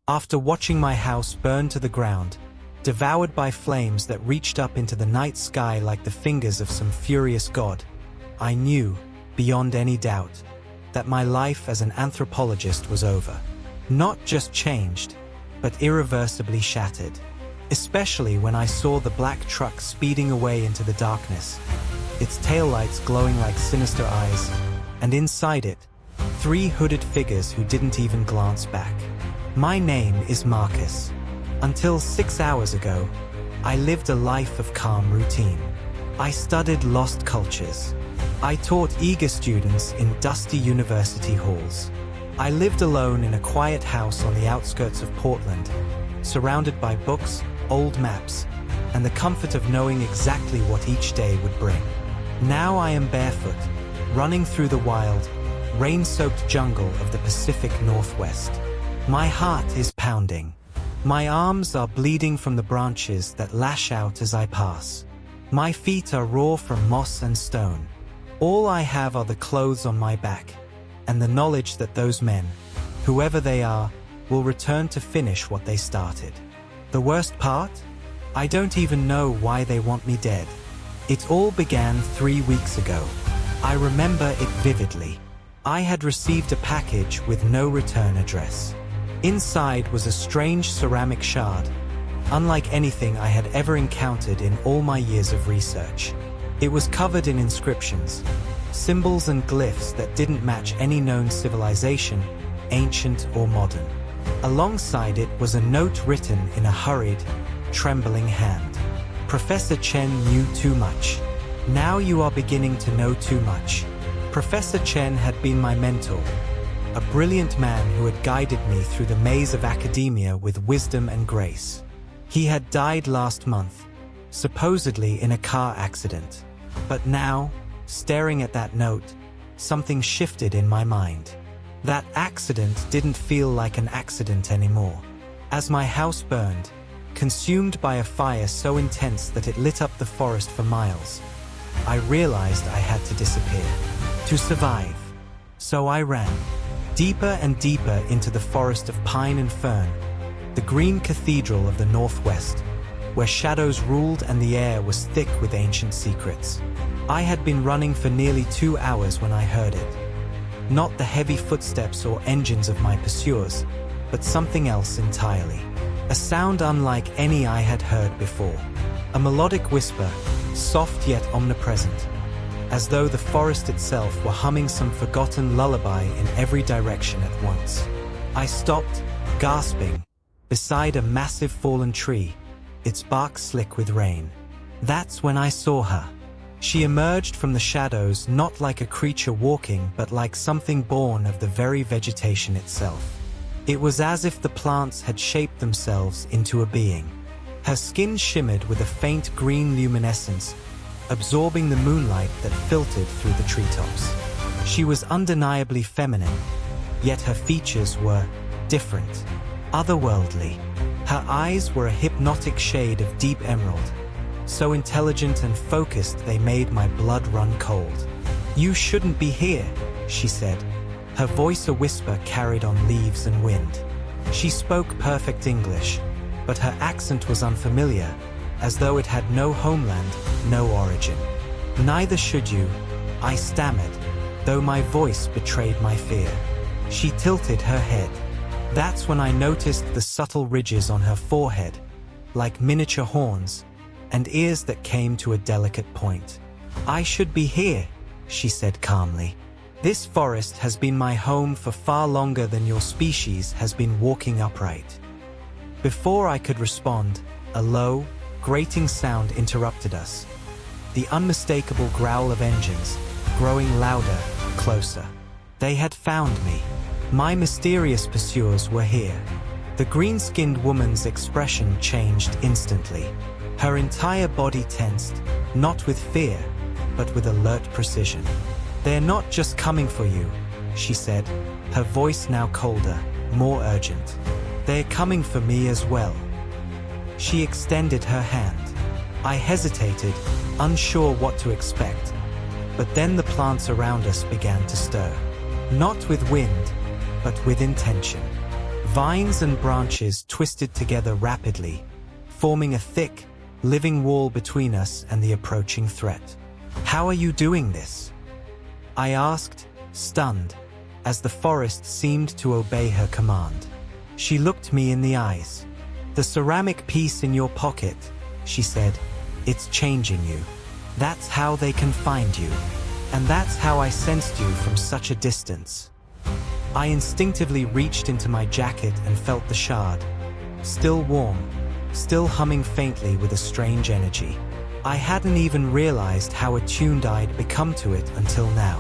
After watching my house burn to the ground, devoured by flames that reached up into the night sky like the fingers of some furious god, I knew, beyond any doubt, that my life as an anthropologist was over. Not just changed, but irreversibly shattered. Especially when I saw the black truck speeding away into the darkness, its taillights glowing like sinister eyes, and inside it, 3 hooded figures who didn't even glance back. My name is Marcus. Until 6 hours ago, I lived a life of calm routine. I studied lost cultures. I taught eager students in dusty university halls. I lived alone in a quiet house on the outskirts of Portland, surrounded by books, old maps, and the comfort of knowing exactly what each day would bring. Now I am barefoot, running through the wild, rain-soaked jungle of the Pacific Northwest. My heart is pounding. My arms are bleeding from the branches that lash out as I pass. My feet are raw from moss and stone. All I have are the clothes on my back, and the knowledge that those men, whoever they are, will return to finish what they started. The worst part? I don't even know why they want me dead. It all began 3 weeks ago. I remember it vividly. I had received a package with no return address. Inside was a strange ceramic shard, unlike anything I had ever encountered in all my years of research. It was covered in inscriptions, symbols and glyphs that didn't match any known civilization, ancient or modern. Alongside it was a note written in a hurried, trembling hand. Professor Chen knew too much. Now you are beginning to know too much. Professor Chen had been my mentor, a brilliant man who had guided me through the maze of academia with wisdom and grace. He had died last month, supposedly in a car accident. But now, staring at that note, something shifted in my mind. That accident didn't feel like an accident anymore. As my house burned, consumed by a fire so intense that it lit up the forest for miles, I realized I had to disappear, to survive. So I ran, deeper and deeper into the forest of pine and fern, the green cathedral of the Northwest, where shadows ruled and the air was thick with ancient secrets. I had been running for nearly 2 hours when I heard it. Not the heavy footsteps or engines of my pursuers, but something else entirely. A sound unlike any I had heard before. A melodic whisper, soft yet omnipresent, as though the forest itself were humming some forgotten lullaby in every direction at once. I stopped, gasping, beside a massive fallen tree, its bark slick with rain. That's when I saw her. She emerged from the shadows not like a creature walking but like something born of the very vegetation itself. It was as if the plants had shaped themselves into a being. Her skin shimmered with a faint green luminescence, absorbing the moonlight that filtered through the treetops. She was undeniably feminine, yet her features were different, otherworldly. Her eyes were a hypnotic shade of deep emerald, so intelligent and focused they made my blood run cold. "You shouldn't be here," she said, her voice a whisper carried on leaves and wind. She spoke perfect English, but her accent was unfamiliar, as though it had no homeland, no origin. "Neither should you," I stammered, though my voice betrayed my fear. She tilted her head. That's when I noticed the subtle ridges on her forehead, like miniature horns, and ears that came to a delicate point. "I should be here," she said calmly. "This forest has been my home for far longer than your species has been walking upright." Before I could respond, a low, grating sound interrupted us. The unmistakable growl of engines, growing louder, closer. They had found me. My mysterious pursuers were here. The green-skinned woman's expression changed instantly. Her entire body tensed, not with fear, but with alert precision. "They're not just coming for you," she said, her voice now colder, more urgent. "They're coming for me as well." She extended her hand. I hesitated, unsure what to expect, but then the plants around us began to stir. Not with wind, but with intention. Vines and branches twisted together rapidly, forming a thick, living wall between us and the approaching threat. "How are you doing this?" I asked, stunned, as the forest seemed to obey her command. She looked me in the eyes. "The ceramic piece in your pocket," she said, "it's changing you. That's how they can find you. And that's how I sensed you from such a distance." I instinctively reached into my jacket and felt the shard. Still warm, still humming faintly with a strange energy. I hadn't even realized how attuned I'd become to it until now.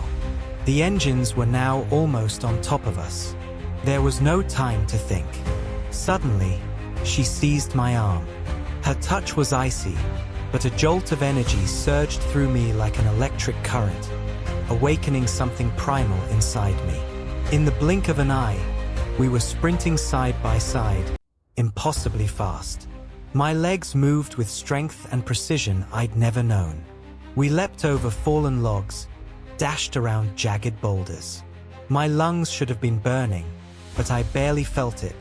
The engines were now almost on top of us. There was no time to think. Suddenly, she seized my arm. Her touch was icy, but a jolt of energy surged through me like an electric current, awakening something primal inside me. In the blink of an eye, we were sprinting side by side, impossibly fast. My legs moved with strength and precision I'd never known. We leapt over fallen logs, dashed around jagged boulders. My lungs should have been burning, but I barely felt it.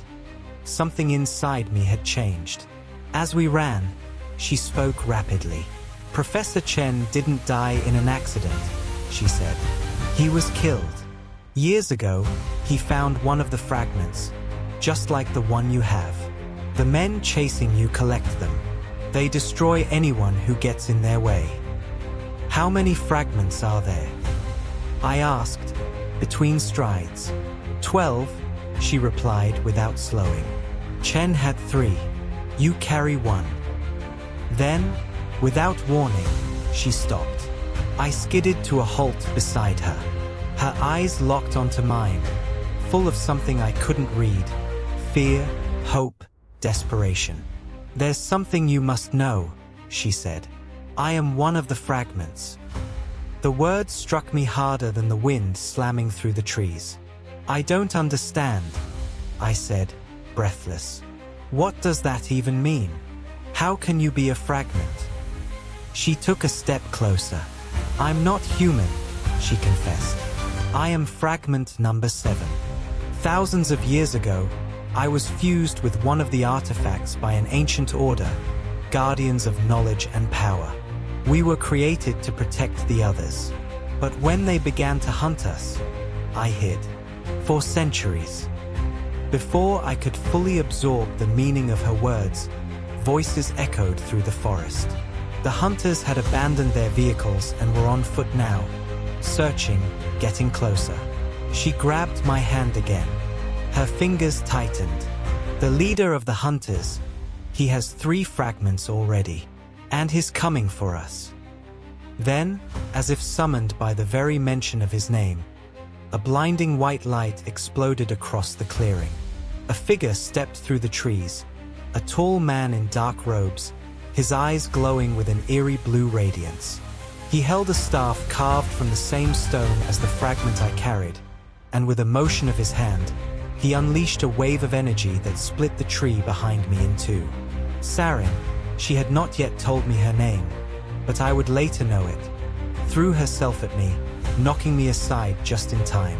Something inside me had changed. As we ran, she spoke rapidly. "Professor Chen didn't die in an accident," she said. "He was killed. Years ago, he found one of the fragments, just like the one you have. The men chasing you collect them. They destroy anyone who gets in their way." "How many fragments are there?" I asked, between strides. 12, she replied without slowing. "Chen had 3. You carry 1. Then, without warning, she stopped. I skidded to a halt beside her. Her eyes locked onto mine, full of something I couldn't read: fear, hope, desperation. "There's something you must know," she said. "I am one of the fragments." The words struck me harder than the wind slamming through the trees. "I don't understand," I said, breathless. "What does that even mean? How can you be a fragment?" She took a step closer. "I'm not human," she confessed. "I am fragment number 7. Thousands of years ago, I was fused with one of the artifacts by an ancient order, guardians of knowledge and power. We were created to protect the others. But when they began to hunt us, I hid. For centuries." Before I could fully absorb the meaning of her words, voices echoed through the forest. The hunters had abandoned their vehicles and were on foot now, searching, getting closer. She grabbed my hand again. Her fingers tightened. "The leader of the hunters, he has 3 fragments already, and he's coming for us." Then, as if summoned by the very mention of his name, a blinding white light exploded across the clearing. A figure stepped through the trees, a tall man in dark robes, his eyes glowing with an eerie blue radiance. He held a staff carved from the same stone as the fragment I carried, and with a motion of his hand, he unleashed a wave of energy that split the tree behind me in 2. Sarin, she had not yet told me her name, but I would later know it, threw herself at me, knocking me aside just in time.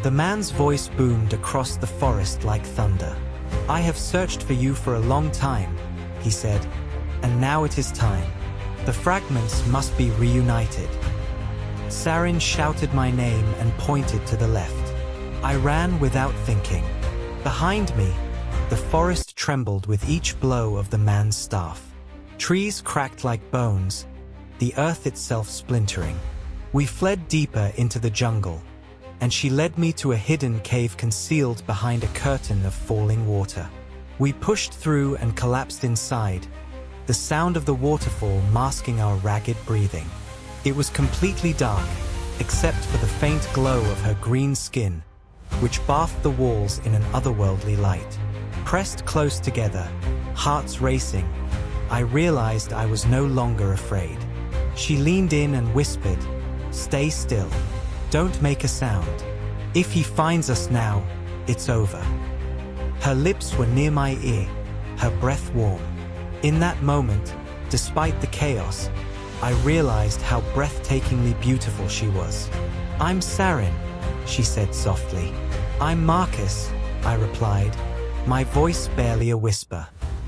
The man's voice boomed across the forest like thunder. "I have searched for you for a long time," he said, "and now it is time. The fragments must be reunited." Sarin shouted my name and pointed to the left. I ran without thinking. Behind me, the forest trembled with each blow of the man's staff. Trees cracked like bones, the earth itself splintering. We fled deeper into the jungle, and she led me to a hidden cave concealed behind a curtain of falling water. We pushed through and collapsed inside, the sound of the waterfall masking our ragged breathing. It was completely dark, except for the faint glow of her green skin, which bathed the walls in an otherworldly light. Pressed close together, hearts racing, I realized I was no longer afraid. She leaned in and whispered, "Stay still. Don't make a sound. If he finds us now, it's over." Her lips were near my ear, her breath warm. In that moment, despite the chaos, I realized how breathtakingly beautiful she was. "I'm Sarin," she said softly. "I'm Marcus," I replied, my voice barely a whisper.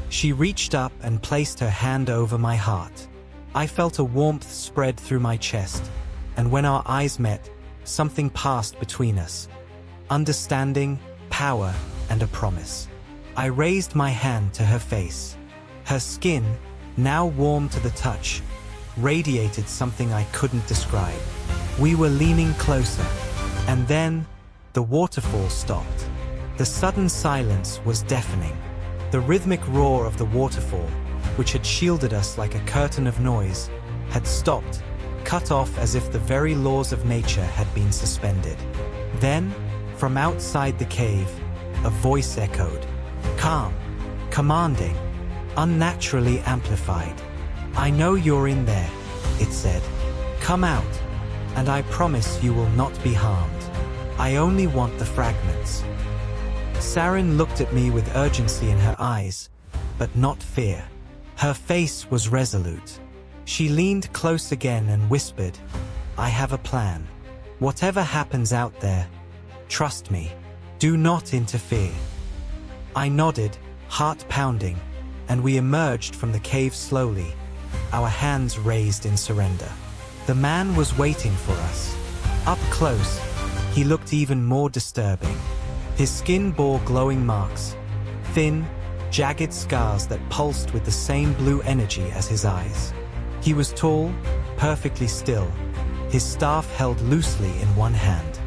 She reached up and placed her hand over my heart. I felt a warmth spread through my chest, and when our eyes met, something passed between us. Understanding, power, and a promise. I raised my hand to her face. Her skin, now warm to the touch, radiated something I couldn't describe. We were leaning closer, and then the waterfall stopped. The sudden silence was deafening. The rhythmic roar of the waterfall, which had shielded us like a curtain of noise, had stopped, cut off as if the very laws of nature had been suspended. Then, from outside the cave, a voice echoed, calm, commanding, unnaturally amplified. "I know you're in there," it said. "Come out, and I promise you will not be harmed. I only want the fragments." Sarin looked at me with urgency in her eyes, but not fear. Her face was resolute. She leaned close again and whispered, "I have a plan. Whatever happens out there, trust me. Do not interfere." I nodded, heart pounding, and we emerged from the cave slowly, our hands raised in surrender. The man was waiting for us. Up close, he looked even more disturbing. His skin bore glowing marks, thin, jagged scars that pulsed with the same blue energy as his eyes. He was tall, perfectly still, his staff held loosely in one hand.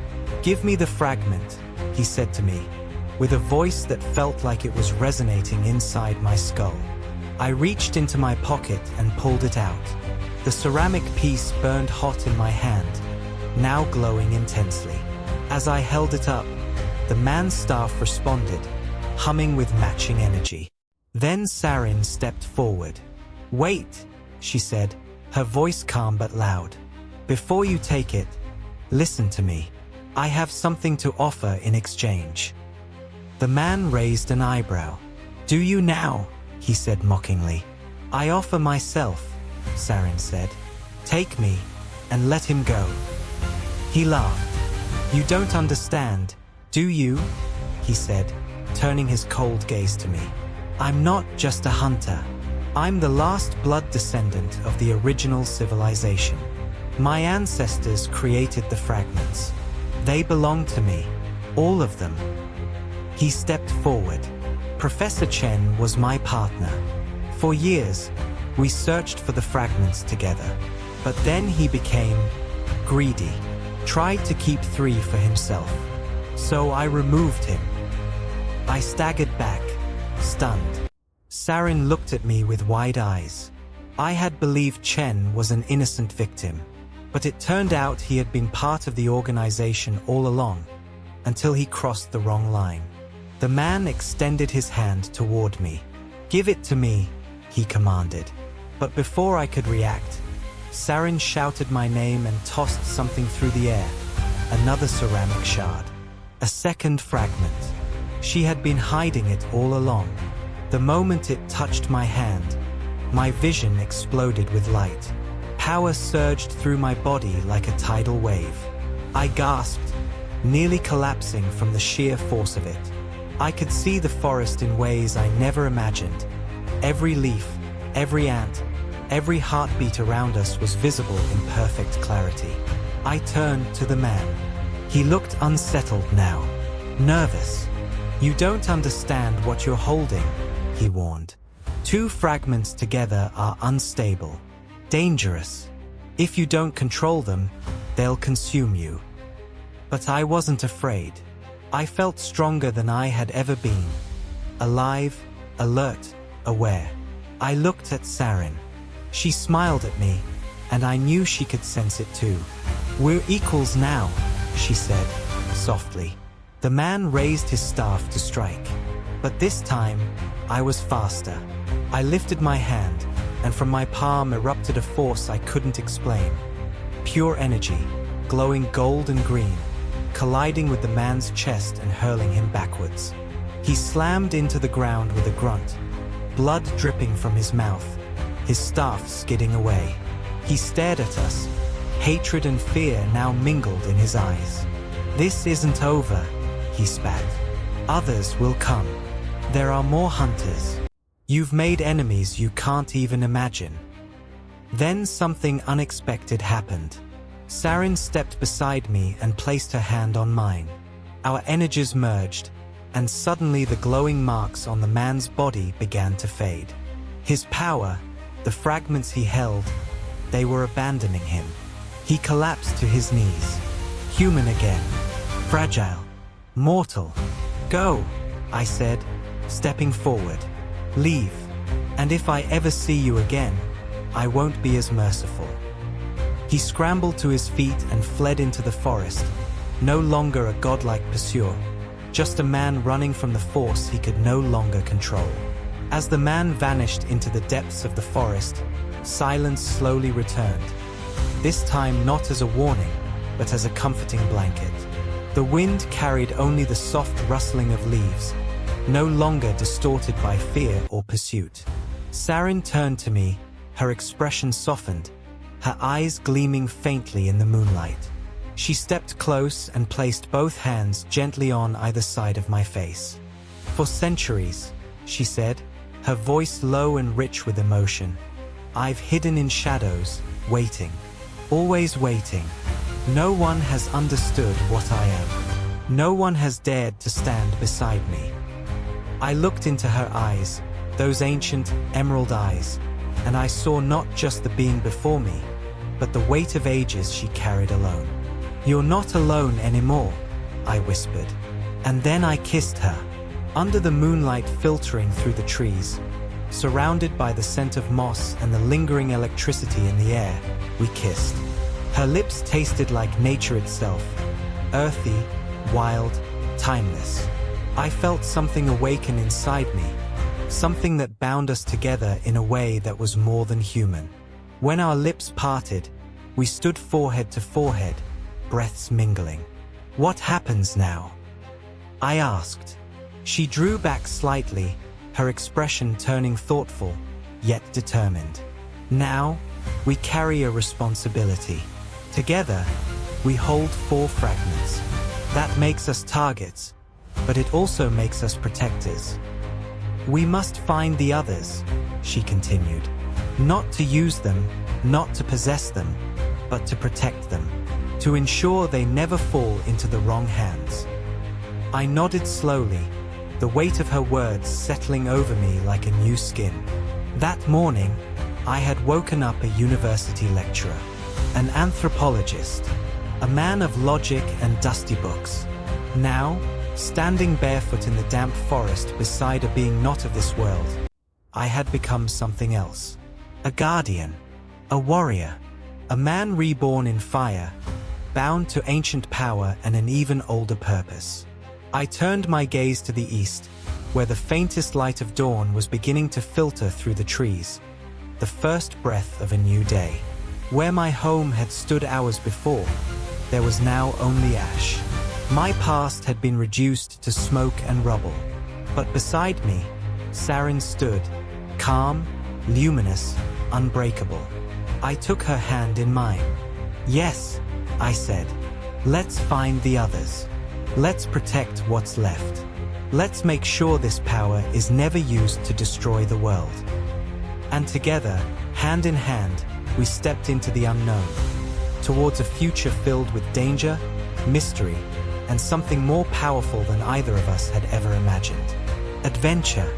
"Give me the fragment," he said to me, with a voice that felt like it was resonating inside my skull. I reached into my pocket and pulled it out. The ceramic piece burned hot in my hand, now glowing intensely. As I held it up, the man's staff responded, humming with matching energy. Then Sarin stepped forward. "Wait," she said, her voice calm but loud. "Before you take it, listen to me. I have something to offer in exchange." The man raised an eyebrow. "Do you now?" he said mockingly. "I offer myself," Sarin said. "Take me, and let him go." He laughed. "You don't understand, do you?" he said, turning his cold gaze to me. "I'm not just a hunter. I'm the last blood descendant of the original civilization. My ancestors created the fragments. They belong to me, all of them." He stepped forward. Professor Chen was my partner. For years, we searched for the fragments together. But then he became greedy, tried to keep 3 for himself. So I removed him. I staggered back, stunned. Sarin looked at me with wide eyes. I had believed Chen was an innocent victim, but it turned out he had been part of the organization all along, until he crossed the wrong line. The man extended his hand toward me. "Give it to me," he commanded. But before I could react, Sarin shouted my name and tossed something through the air. Another ceramic shard. A second fragment. She had been hiding it all along. The moment it touched my hand, my vision exploded with light. Power surged through my body like a tidal wave. I gasped, nearly collapsing from the sheer force of it. I could see the forest in ways I never imagined. Every leaf, every ant, every heartbeat around us was visible in perfect clarity. I turned to the man. He looked unsettled now, nervous. "You don't understand what you're holding," he warned. "2 fragments together are unstable, dangerous. If you don't control them, they'll consume you." But I wasn't afraid. I felt stronger than I had ever been. Alive, alert, aware. I looked at Sarin. She smiled at me, and I knew she could sense it too. "We're equals now," she said, softly. The man raised his staff to strike. But this time, I was faster. I lifted my hand, and from my palm erupted a force I couldn't explain. Pure energy, glowing gold and green, colliding with the man's chest and hurling him backwards. He slammed into the ground with a grunt, blood dripping from his mouth, his staff skidding away. He stared at us, hatred and fear now mingled in his eyes. "This isn't over," he spat. "Others will come." There are more hunters. You've made enemies you can't even imagine. Then something unexpected happened. Sarin stepped beside me and placed her hand on mine. Our energies merged, and suddenly the glowing marks on the man's body began to fade. His power, the fragments he held, they were abandoning him. He collapsed to his knees. Human again. Fragile. Mortal. Go, I said, stepping forward. Leave. And if I ever see you again, I won't be as merciful. He scrambled to his feet and fled into the forest, no longer a godlike pursuer, just a man running from the force he could no longer control. As the man vanished into the depths of the forest, silence slowly returned, this time not as a warning, but as a comforting blanket. The wind carried only the soft rustling of leaves, no longer distorted by fear or pursuit. Sarin turned to me, her expression softened, her eyes gleaming faintly in the moonlight. She stepped close and placed both hands gently on either side of my face. For centuries, she said, her voice low and rich with emotion, I've hidden in shadows, waiting. Always waiting. No one has understood what I am. No one has dared to stand beside me. I looked into her eyes, those ancient, emerald eyes, and I saw not just the being before me, but the weight of ages she carried alone. You're not alone anymore, I whispered. And then I kissed her. Under the moonlight filtering through the trees, surrounded by the scent of moss and the lingering electricity in the air, we kissed. Her lips tasted like nature itself, earthy, wild, timeless. I felt something awaken inside me, something that bound us together in a way that was more than human. When our lips parted, we stood forehead to forehead, breaths mingling. What happens now? I asked. She drew back slightly, her expression turning thoughtful, yet determined. Now, we carry a responsibility. Together, we hold 4 fragments. That makes us targets, but it also makes us protectors. We must find the others, she continued. Not to use them, not to possess them, but to protect them. To ensure they never fall into the wrong hands. I nodded slowly, the weight of her words settling over me like a new skin. That morning, I had woken up a university lecturer, an anthropologist, a man of logic and dusty books. Now, standing barefoot in the damp forest beside a being not of this world, I had become something else. A guardian, a warrior, a man reborn in fire, bound to ancient power and an even older purpose. I turned my gaze to the east, where the faintest light of dawn was beginning to filter through the trees, the first breath of a new day. Where my home had stood hours before, there was now only ash. My past had been reduced to smoke and rubble. But beside me, Sarin stood, calm, luminous, unbreakable. I took her hand in mine. Yes, I said, let's find the others. Let's protect what's left. Let's make sure this power is never used to destroy the world. And together, hand in hand, we stepped into the unknown, towards a future filled with danger, mystery, and something more powerful than either of us had ever imagined. Adventure.